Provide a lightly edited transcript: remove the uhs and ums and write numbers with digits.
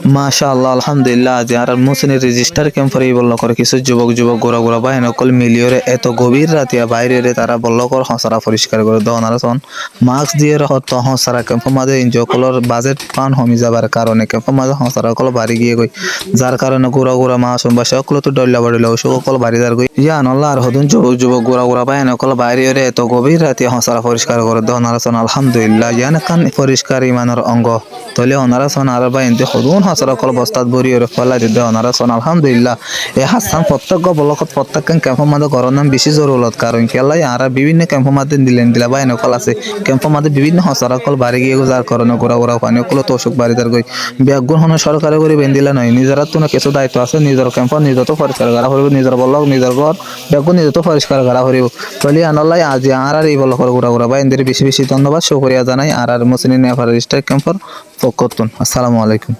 মাশাআল্লাহ আলহামদুলিল্লাহ আজি আর মুসিনি রেজিস্টার ক্যাম্পার এই বলল করে কিছু যুবক যুবক গোরা গোরা বাহিনী সকল মিলিয়রে এত গভীর রাতিয়া বাইরে তারা বলল কর হসারা পরিষ্কার করে দেওয়া নারাসন মাস্ক দিয়ে রহত হসারা ক্যাম্পের মাঝে ইনজকলর বাজেট পান হমি যাবার কারণে ক্যাম্পের মাঝে হসারা কল বাড়ি গিয়ে গই যার কারণে গোরা গোরা মাসুম বা সকল তো ডল্লা বাড়িল সকল বাড়ি দার গই ইয়া নল্লা আর হদুন যুবক যুবক গোরা গোরা বাহিনী সকল বাইরে এত গভীর রাতিয়া হসারা পরিষ্কার করে দেওয়া নারাসন আলহামদুলিল্লাহ ইয়ান কান পরিষ্কার ইমানের অঙ্গ তলে অনারাসন আর বাইনতে হদুন হসারা কল বস্তাত বরি ওরে ফলা দিতে অনারাসন আলহামদুলিল্লাহ এ হাসান প্রত্যেক বলকত প্রত্যেক ক্যাম্পের মাঝে গরম নাম বেশি জরুরত কারণ কেলাই আর বিভিন্ন ক্যাম্পের মাঝে দিলা বাইন কল আছে ক্যাম্পের মাঝে বিভিন্ন হসারা কল বাড়ি গিয়ে যার কারণে গোড়া গোড়া পানি কল তো অসুখ বাড়ি তার গই ব্যাগুন হন সরকারে করে বেন্দিলা নয় নিজের তো কিছু দায়িত্ব আছে নিজের ক্যাম্প নিজে তো পরিষ্কার করা হইব নিজের বলক নিজের ঘর ব্যাগুন নিজে তো পরিষ্কার করা হইব তলি আনলাই আজি আর এই বলক গোড়া গোড়া বাইনদের বেশি বেশি ধন্যবাদ শুকরিয়া জানাই আর মুসলিম নেফার রেজিস্টার ক্যাম্পর পক্ষতুন আসসালামু আলাইকুম।